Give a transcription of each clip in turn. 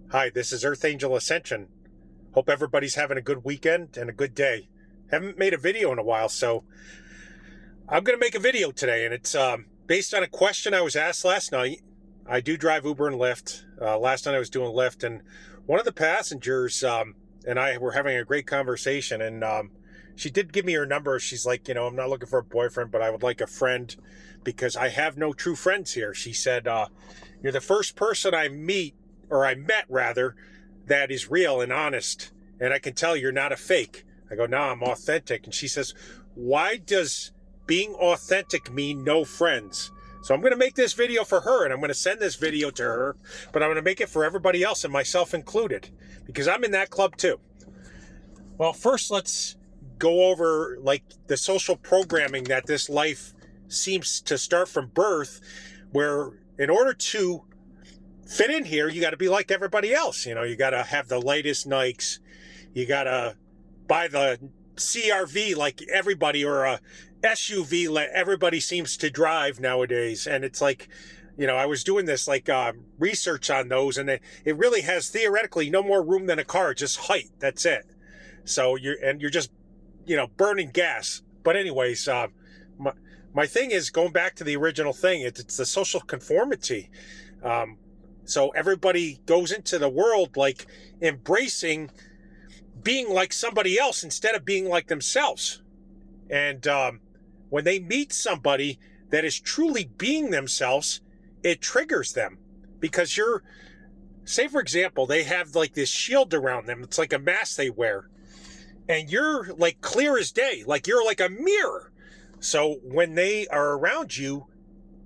Hi, this is Earth Angel Ascension. Hope everybody's having a good weekend and a good day. Haven't made a video in a while, so I'm going to make a video today, and it's based on a question I was asked last night. I do drive Uber and Lyft. Last night I was doing Lyft, and one of the passengers and I were having a great conversation, and she did give me her number. She's like, I'm not looking for a boyfriend, but I would like a friend because I have no true friends here. She said, you're the first person I met rather, that is real and honest. And I can tell you're not a fake. I go, no, I'm authentic. And she says, why does being authentic mean no friends? So I'm going to make this video for her, and I'm going to send this video to her, but I'm going to make it for everybody else, and myself included, because I'm in that club too. Well, first let's go over like the social programming that this life seems to start from birth, where in order to fit in here, you got to be like everybody else. You got to have the latest Nikes. You got to buy the CRV like everybody, or a SUV like everybody seems to drive nowadays. And it's like, I was doing this like research on those, and it really has theoretically no more room than a car, just height. That's it. So you're just, burning gas. But anyways, my thing is going back to the original thing. It's the social conformity. So everybody goes into the world like embracing being like somebody else instead of being like themselves. And when they meet somebody that is truly being themselves, it triggers them, because say for example, they have like this shield around them. It's like a mask they wear, and you're like clear as day, like you're like a mirror. So when they are around you,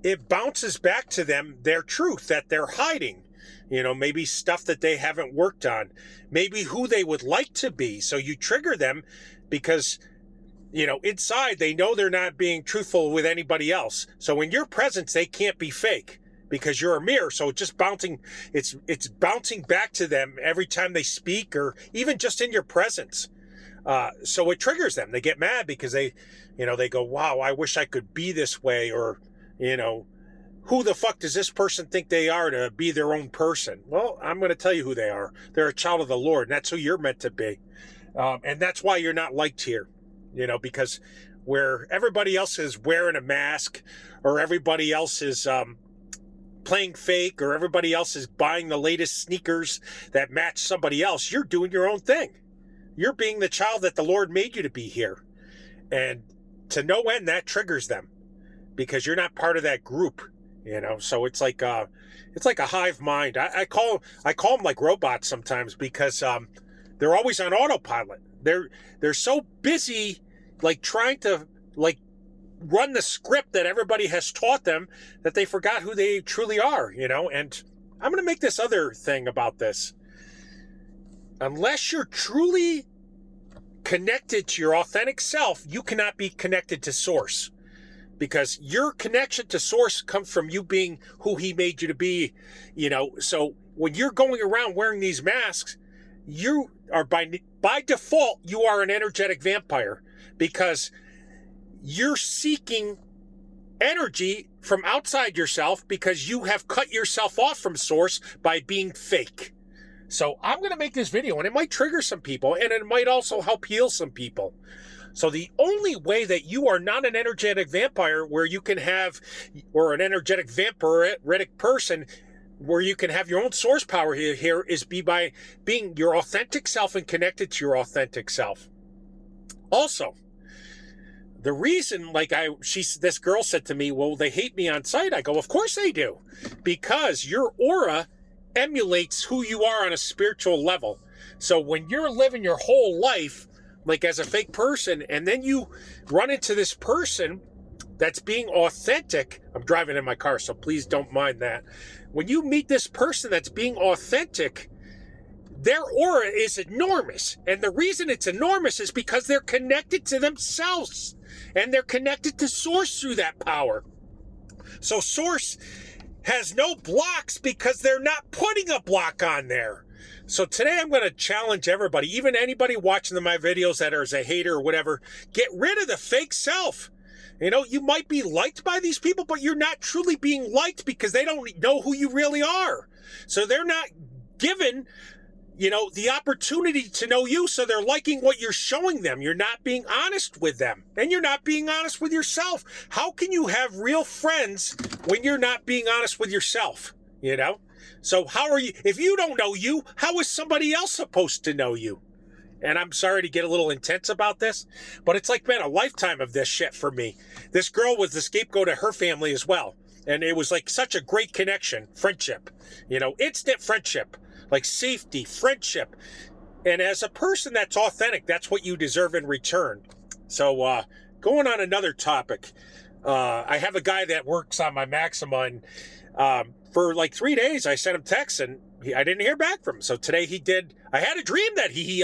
it bounces back to them their truth that they're hiding. Maybe stuff that they haven't worked on, maybe who they would like to be. So you trigger them because, inside they know they're not being truthful with anybody else. So in your presence, they can't be fake because you're a mirror. So it's bouncing back to them every time they speak, or even just in your presence. So it triggers them. They get mad because they go, wow, I wish I could be this way. Or, who the fuck does this person think they are to be their own person? Well, I'm going to tell you who they are. They're a child of the Lord, and that's who you're meant to be. And that's why you're not liked here, because where everybody else is wearing a mask, or everybody else is playing fake, or everybody else is buying the latest sneakers that match somebody else, you're doing your own thing. You're being the child that the Lord made you to be here. And to no end, that triggers them because you're not part of that group. So it's like a hive mind. I call them like robots sometimes, because they're always on autopilot. They're so busy like trying to like run the script that everybody has taught them that they forgot who they truly are. And I'm going to make this other thing about this. Unless you're truly connected to your authentic self, you cannot be connected to Source. Because your connection to Source comes from you being who he made you to be, So when you're going around wearing these masks, you are by default, you are an energetic vampire, because you're seeking energy from outside yourself because you have cut yourself off from Source by being fake. So I'm going to make this video, and it might trigger some people, and it might also help heal some people. So the only way that you are not an energetic vampire where you can have, or an energetic vampiric person where you can have your own source power here is by being your authentic self and connected to your authentic self. Also, the reason, this girl said to me, well, they hate me on sight. I go, of course they do, because your aura emulates who you are on a spiritual level. So when you're living your whole life like as a fake person, and then you run into this person that's being authentic. I'm driving in my car, so please don't mind that. When you meet this person that's being authentic, their aura is enormous. And the reason it's enormous is because they're connected to themselves, and they're connected to Source through that power. So Source has no blocks because they're not putting a block on there. So today I'm going to challenge everybody, even anybody watching my videos that is a hater or whatever, get rid of the fake self. You might be liked by these people, but you're not truly being liked because they don't know who you really are. So they're not given, the opportunity to know you, so they're liking what you're showing them. You're not being honest with them, and you're not being honest with yourself. How can you have real friends when you're not being honest with yourself? So how are you, if you don't know you, how is somebody else supposed to know you? And I'm sorry to get a little intense about this, but it's like been a lifetime of this shit for me. This girl was the scapegoat of her family as well. And it was like such a great connection, friendship, instant friendship, like safety, friendship. And as a person that's authentic, that's what you deserve in return. So going on another topic, I have a guy that works on my Maxima, and for like 3 days I sent him texts and I didn't hear back from him. So today he did. I had a dream that he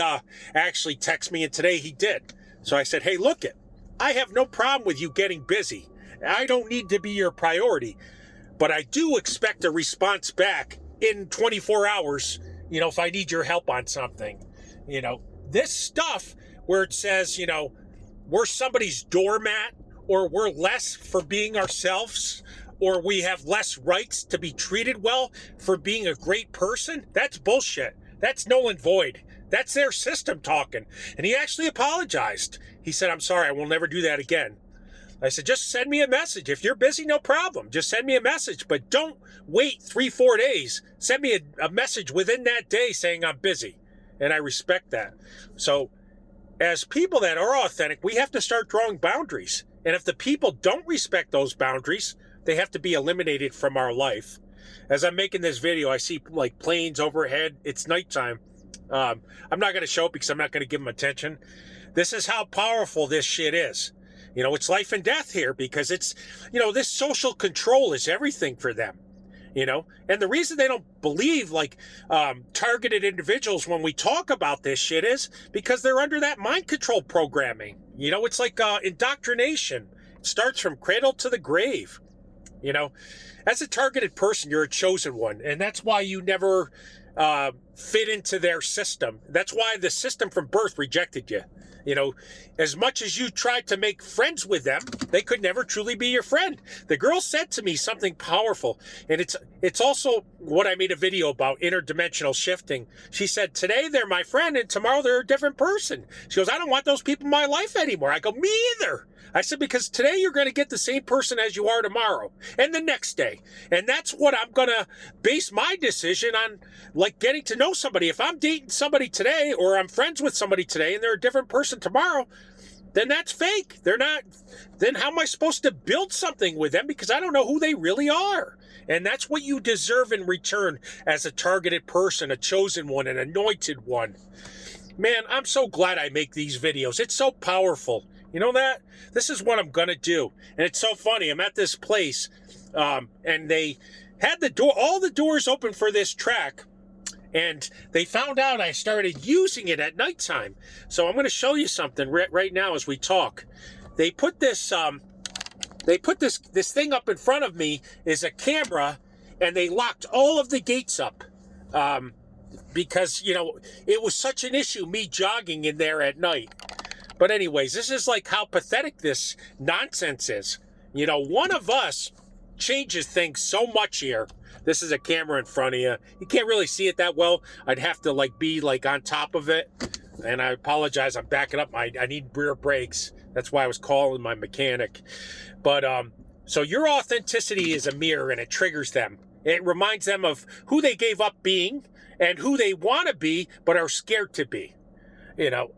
actually texted me, and today he did. So I said, hey, look it, I have no problem with you getting busy. I don't need to be your priority, but I do expect a response back in 24 hours, if I need your help on something. This stuff where it says, we're somebody's doormat, or we're less for being ourselves, or we have less rights to be treated well for being a great person, that's bullshit. That's null and void. That's their system talking. And he actually apologized. He said, I'm sorry, I will never do that again. I said, just send me a message. If you're busy, no problem. Just send me a message, but don't wait 3-4 days. Send me a message within that day saying I'm busy. And I respect that. So as people that are authentic, we have to start drawing boundaries. And if the people don't respect those boundaries, they have to be eliminated from our life. As I'm making this video, I see like planes overhead. It's nighttime. I'm not going to show it because I'm not going to give them attention. This is how powerful this shit is. It's life and death here, because it's, this social control is everything for them, and the reason they don't believe targeted individuals when we talk about this shit is because they're under that mind control programming. It's like indoctrination. It starts from cradle to the grave. As a targeted person, you're a chosen one, and that's why you never fit into their system. That's why the system from birth rejected you. As much as you tried to make friends with them, they could never truly be your friend. The girl said to me something powerful, and it's also what I made a video about, interdimensional shifting. She said, today they're my friend, and tomorrow they're a different person. She goes, I don't want those people in my life anymore. I go, me either. I said, because today you're going to get the same person as you are tomorrow and the next day. And that's what I'm going to base my decision on, like getting to know somebody. If I'm dating somebody today, or I'm friends with somebody today and they're a different person tomorrow, then that's fake. They're not. Then how am I supposed to build something with them? Because I don't know who they really are. And that's what you deserve in return as a targeted person, a chosen one, an anointed one. Man, I'm so glad I make these videos. It's so powerful. You know that? This is what I'm going to do. And it's so funny. I'm at this place, and they had all the doors open for this track, and they found out I started using it at nighttime. So I'm going to show you something right now as we talk. They put this this thing up in front of me is a camera, and they locked all of the gates up. Because, it was such an issue, me jogging in there at night. But anyways, this is like how pathetic this nonsense is. One of us changes things so much here. This is a camera in front of you. You can't really see it that well. I'd have to be on top of it. And I apologize, I'm backing up. I need rear brakes. That's why I was calling my mechanic. But so your authenticity is a mirror, and it triggers them. It reminds them of who they gave up being and who they want to be but are scared to be.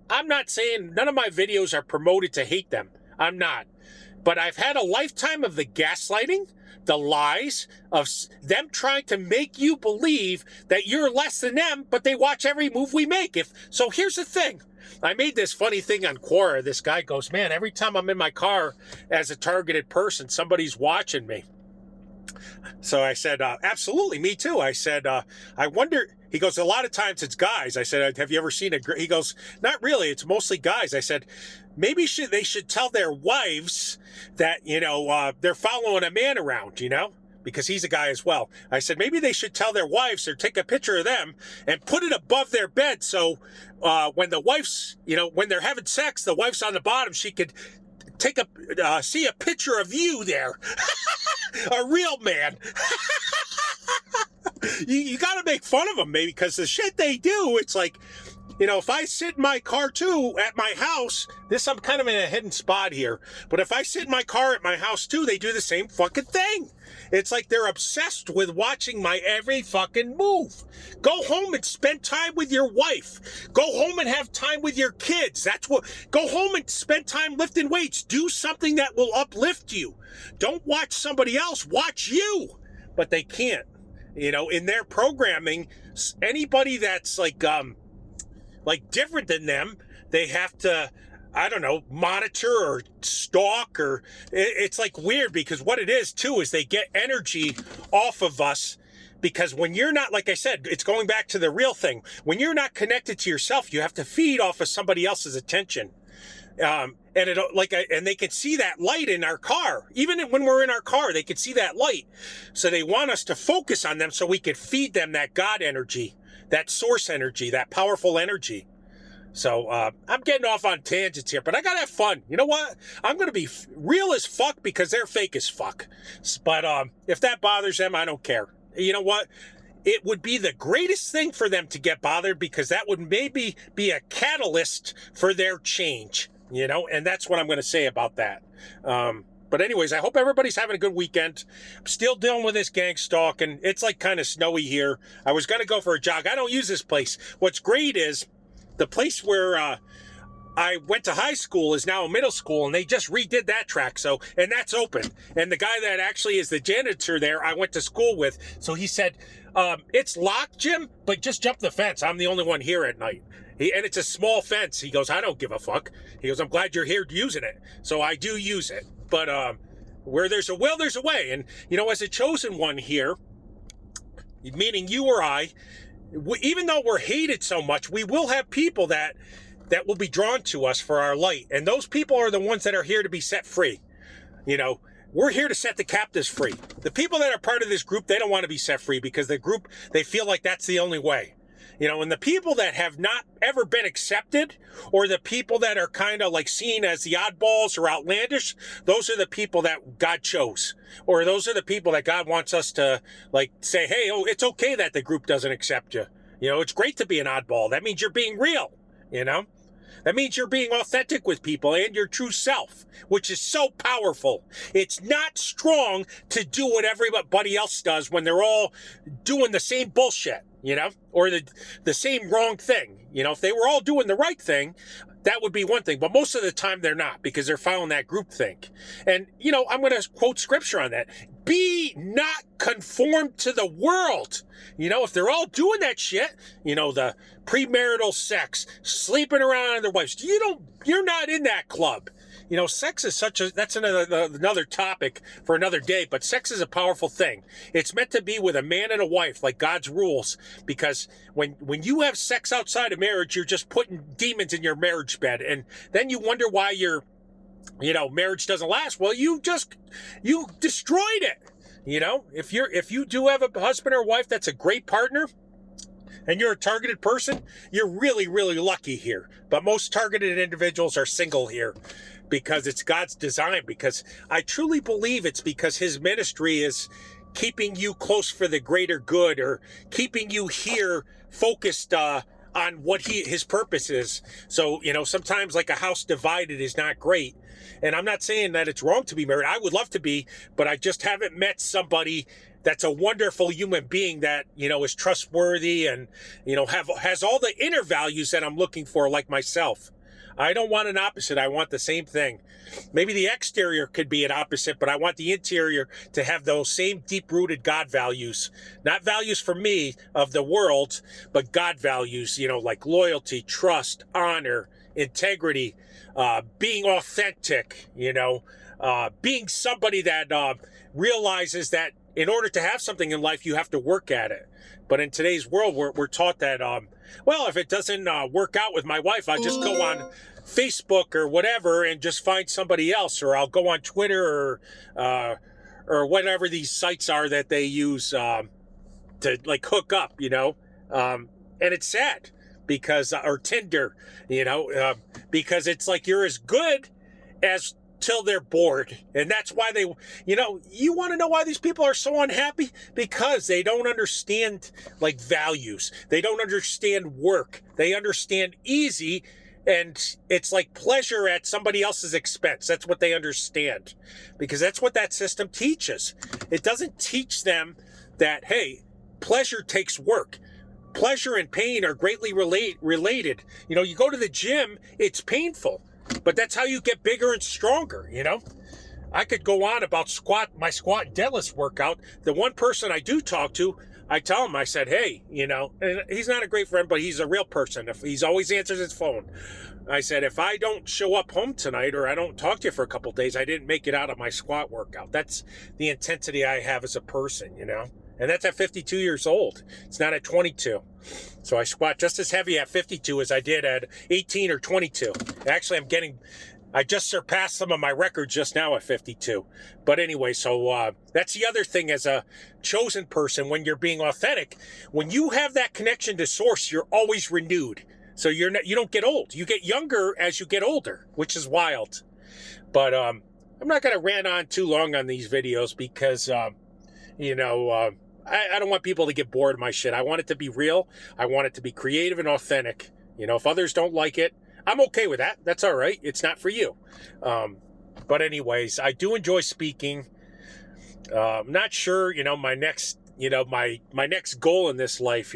I'm not saying none of my videos are promoted to hate them. I'm not. But I've had a lifetime of the gaslighting, the lies, of them trying to make you believe that you're less than them, but they watch every move we make. So here's the thing. I made this funny thing on Quora. This guy goes, man, every time I'm in my car as a targeted person, somebody's watching me. So I said, absolutely, me too. I said, I wonder, he goes, a lot of times it's guys. I said, have you ever seen he goes, not really, it's mostly guys. I said, maybe they should tell their wives that, they're following a man around, because he's a guy as well. I said, maybe they should tell their wives or take a picture of them and put it above their bed. So when the wife's, when they're having sex, the wife's on the bottom, she could see a picture of you there. A real man. You got to make fun of them, maybe, because the shit they do, it's like, you know, if I sit in my car too at my house, I'm kind of in a hidden spot here, but if I sit in my car at my house too, they do the same fucking thing. It's like they're obsessed with watching my every fucking move. Go home and spend time with your wife. Go home and have time with your kids. Go home and spend time lifting weights. Do something that will uplift you. Don't watch somebody else, watch you. But they can't. You know, in their programming, anybody that's like different than them, they have to, I don't know, monitor or stalk, or it's like weird, because what it is too is they get energy off of us, because when you're not, like I said, it's going back to the real thing. When you're not connected to yourself, you have to feed off of somebody else's attention. And they can see that light in our car. Even when we're in our car, they can see that light. So they want us to focus on them so we can feed them that God energy, that source energy, that powerful energy. So I'm getting off on tangents here, but I gotta have fun. You know what? I'm gonna be real as fuck because they're fake as fuck. But if that bothers them, I don't care. You know what? It would be the greatest thing for them to get bothered, because that would maybe be a catalyst for their change. You know, and that's what I'm going to say about that. But anyways, I hope everybody's having a good weekend. I'm still dealing with this gang stalk, and it's like kind of snowy here. I was going to go for a jog. I don't use this place. What's great is the place where I went to high school is now a middle school, and they just redid that track. And that's open. And the guy that actually is the janitor there, I went to school with. So he said, it's locked, Jim, but just jump the fence. I'm the only one here at night. And it's a small fence. He goes, I don't give a fuck. He goes, I'm glad you're here using it. So I do use it. But where there's a will, there's a way. And, you know, as a chosen one here, meaning you or I, even though we're hated so much, we will have people that will be drawn to us for our light. And those people are the ones that are here to be set free. You know, we're here to set the captives free. The people that are part of this group, they don't want to be set free, because the group, they feel like that's the only way. You know, and the people that have not ever been accepted, or the people that are kind of like seen as the oddballs or outlandish, those are the people that God chose. Or those are the people that God wants us to like say, hey, oh, it's okay that the group doesn't accept you. You know, it's great to be an oddball. That means you're being real, you know? That means you're being authentic with people and your true self, which is so powerful. It's not strong to do what everybody else does when they're all doing the same bullshit, you know, or the same wrong thing. You know, if they were all doing the right thing, that would be one thing. But most of the time they're not, because they're following that groupthink. And, you know, I'm going to quote scripture on that. Be not conformed to the world. You know, if they're all doing that shit, you know, the premarital sex, sleeping around on their wives, you're not in that club. You know, sex is that's another topic for another day, but sex is a powerful thing. It's meant to be with a man and a wife, like God's rules, because when you have sex outside of marriage, you're just putting demons in your marriage bed, and then you wonder why marriage doesn't last. Well, you destroyed it. You know, if you do have a husband or wife that's a great partner, and you're a targeted person, you're really, really lucky here. But most targeted individuals are single here, because it's God's design. Because I truly believe it's because his ministry is keeping you close for the greater good, or keeping you here focused on what his purpose is. So, you know, sometimes like a house divided is not great. And I'm not saying that it's wrong to be married. I would love to be, but I just haven't met somebody that's a wonderful human being that, you know, is trustworthy and, you know, has all the inner values that I'm looking for, like myself. I don't want an opposite. I want the same thing. Maybe the exterior could be an opposite, but I want the interior to have those same deep-rooted God values. Not values for me of the world, but God values, you know, like loyalty, trust, honor, integrity, being authentic, you know, being somebody that realizes that in order to have something in life, you have to work at it. But in today's world, we're taught that, well, if it doesn't work out with my wife, I'll just go on Facebook or whatever and just find somebody else, or I'll go on Twitter or whatever these sites are that they use to like hook up, you know. And it's sad because, or Tinder, you know, because it's like you're as good as till they're bored. And that's why they, you want to know why these people are so unhappy? Because they don't understand like values. They don't understand work. They understand easy, and it's like pleasure at somebody else's expense. That's what they understand, because that's what that system teaches. It doesn't teach them that, hey, pleasure takes work. Pleasure and pain are greatly related. You go to the gym, it's painful, but that's how you get bigger and stronger, I could go on about my squat and deadlift workout. The one person I do talk to, I tell him, I said, hey, and he's not a great friend, but he's a real person. If he's always answers his phone. I said, if I don't show up home tonight, or I don't talk to you for a couple of days, I didn't make it out of my squat workout. That's the intensity I have as a person, and that's at 52 years old. It's not at 22. So I squat just as heavy at 52 as I did at 18 or 22. Actually, I just surpassed some of my records just now at 52. But anyway, so that's the other thing as a chosen person, when you're being authentic. When you have that connection to source, you're always renewed. So you don't get old. You get younger as you get older, which is wild. But I'm not going to rant on too long on these videos because, I don't want people to get bored of my shit. I want it to be real. I want it to be creative and authentic. If others don't like it, I'm okay with that. That's all right. It's not for you. But anyways, I do enjoy speaking. I'm not sure, my next, my next goal in this life,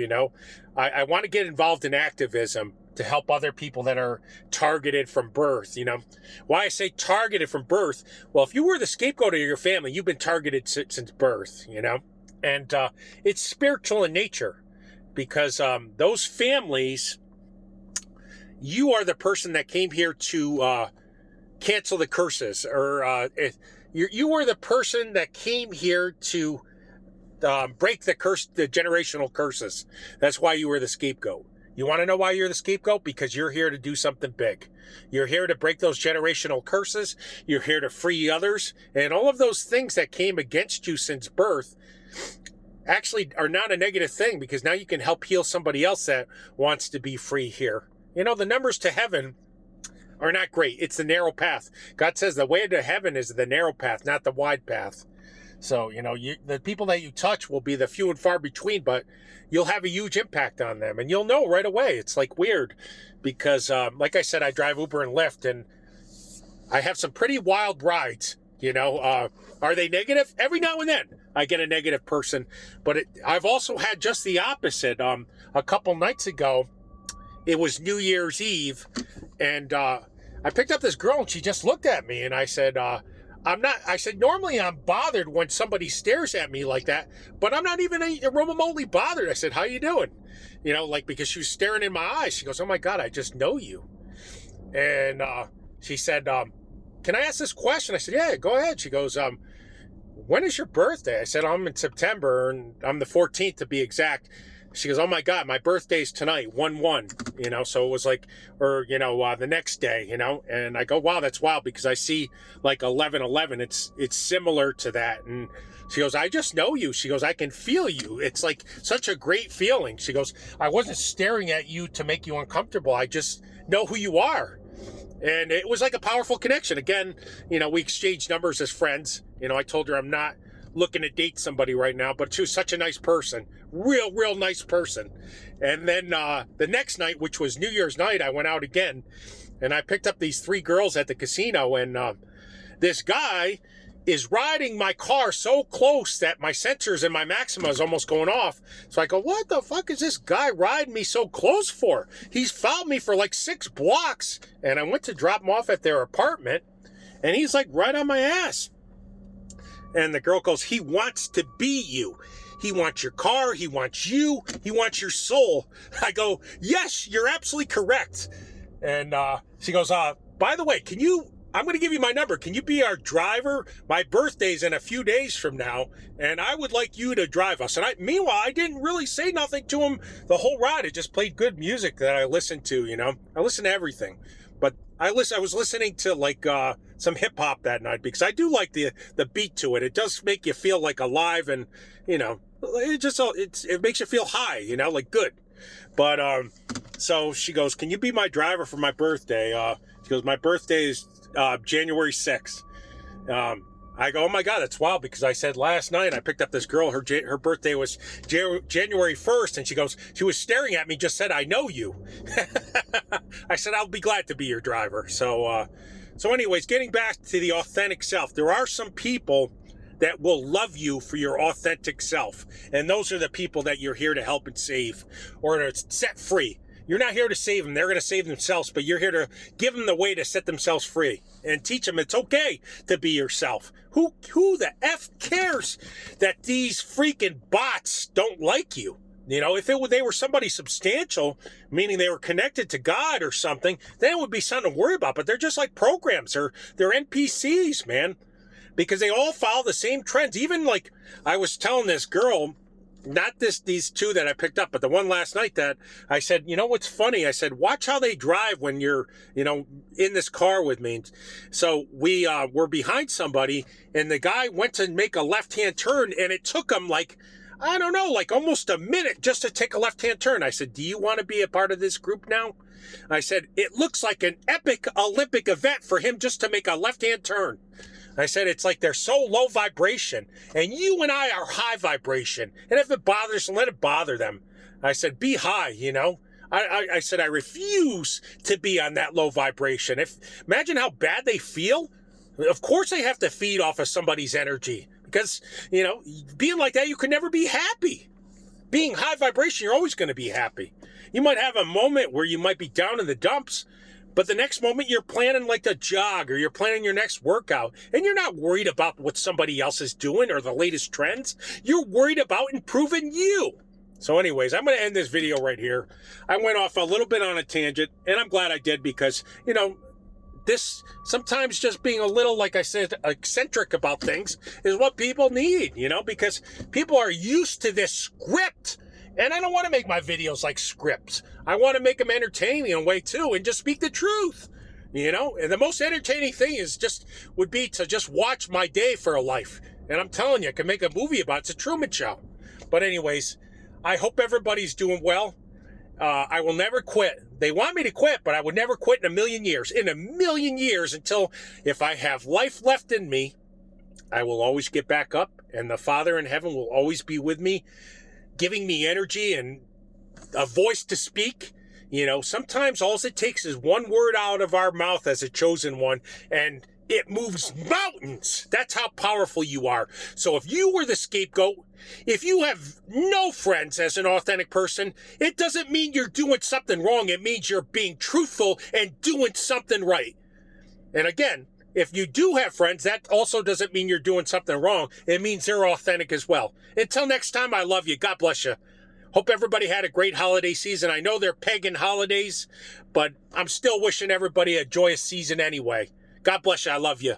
I want to get involved in activism to help other people that are targeted from birth, Why I say targeted from birth? Well, if you were the scapegoat of your family, you've been targeted since birth, And it's spiritual in nature, because those families, you are the person that came here to cancel the curses, or you are the person that came here to break the generational curses. That's why you were the scapegoat. You want to know why you're the scapegoat? Because you're here to do something big. You're here to break those generational curses. You're here to free others. And all of those things that came against you since birth actually are not a negative thing, because now you can help heal somebody else that wants to be free here. The numbers to heaven are not great. It's the narrow path. God says the way to heaven is the narrow path, not the wide path. So, the people that you touch will be the few and far between, but you'll have a huge impact on them, and you'll know right away. It's like weird because, like I said, I drive Uber and Lyft, and I have some pretty wild rides. Are they negative? Every now and then I get a negative person, but I've also had just the opposite. A couple nights ago, it was New Year's Eve, and I picked up this girl, and she just looked at me, and I said, normally I'm bothered when somebody stares at me like that, but I'm not even remotely bothered. I said, how you doing? Because she was staring in my eyes. She goes, oh my God, I just know you. And she said, can I ask this question? I said, yeah, go ahead. She goes, when is your birthday? I said, I'm in September, and I'm the 14th to be exact. She goes, oh my God, my birthday's tonight, 1/1, so it was like, or, the next day, and I go, wow, that's wild, because I see like 11/11. It's similar to that. And she goes, I just know you. She goes, I can feel you. It's like such a great feeling. She goes, I wasn't staring at you to make you uncomfortable. I just know who you are. And it was like a powerful connection. Again, we exchanged numbers as friends. I told her I'm not looking to date somebody right now, but she was such a nice person. Real nice person. And then the next night, which was New Year's night, I went out again, and I picked up these 3 girls at the casino, and this guy is riding my car so close that my sensors and my Maxima is almost going off. So I go, what the fuck is this guy riding me so close for? He's followed me for like 6 blocks. And I went to drop him off at their apartment, and he's like right on my ass. And the girl goes, he wants to be you. He wants your car. He wants you. He wants your soul. I go, yes, you're absolutely correct. And she goes, by the way, I'm going to give you my number. Can you be our driver? My birthday's in a few days from now, and I would like you to drive us. And meanwhile, I didn't really say nothing to him the whole ride. I just played good music that I listened to, I listen to everything. But I was listening to like some hip hop that night, because I do like the beat to it. It does make you feel like alive, and it makes you feel high, like good. But so she goes, can you be my driver for my birthday? She goes, my birthday is January 6th. I go, oh my God, that's wild, because I said last night I picked up this girl, her birthday was January 1st, and she was staring at me, just said, I know you. I said, I'll be glad to be your driver. So anyways, getting back to the authentic self, there are some people that will love you for your authentic self. And those are the people that you're here to help and save, or to set free. You're not here to save them. They're going to save themselves, but you're here to give them the way to set themselves free and teach them it's okay to be yourself. Who the F cares that these freaking bots don't like you? You know, if they were somebody substantial, meaning they were connected to God or something, then it would be something to worry about. But they're just like programs. They're NPCs, man, because they all follow the same trends. Even like I was telling this girl, not these two that I picked up, but the one last night, that I said, you know what's funny? I said, watch how they drive when you're, in this car with me. So we were behind somebody, and the guy went to make a left-hand turn, and it took him like almost a minute just to take a left-hand turn. I said, do you want to be a part of this group now? I said, it looks like an epic Olympic event for him just to make a left-hand turn. I said, it's like they're so low vibration, and you and I are high vibration. And if it bothers them, let it bother them. I said, be high, I said, I refuse to be on that low vibration. Imagine how bad they feel. Of course they have to feed off of somebody's energy, because, being like that, you can never be happy. Being high vibration, you're always going to be happy. You might have a moment where you might be down in the dumps, but the next moment you're planning like a jog, or you're planning your next workout, and you're not worried about what somebody else is doing or the latest trends. You're worried about improving you. So anyways, I'm going to end this video right here. I went off a little bit on a tangent, and I'm glad I did, because, this sometimes just being a little, like I said, eccentric about things is what people need, because people are used to this script. And I don't want to make my videos like scripts. I want to make them entertaining in a way too, and just speak the truth, And the most entertaining thing would be to just watch my day for a life. And I'm telling you, I can make a movie about it. It's a Truman Show. But anyways, I hope everybody's doing well. I will never quit. They want me to quit, but I would never quit in a million years. In a million years, until if I have life left in me, I will always get back up, and the Father in heaven will always be with me, giving me energy and a voice to speak. Sometimes all it takes is one word out of our mouth as a chosen one, and it moves mountains. That's how powerful you are. So if you were the scapegoat, if you have no friends as an authentic person, it doesn't mean you're doing something wrong. It means you're being truthful and doing something right. And again, if you do have friends, that also doesn't mean you're doing something wrong. It means they're authentic as well. Until next time, I love you. God bless you. Hope everybody had a great holiday season. I know they're pagan holidays, but I'm still wishing everybody a joyous season anyway. God bless you. I love you.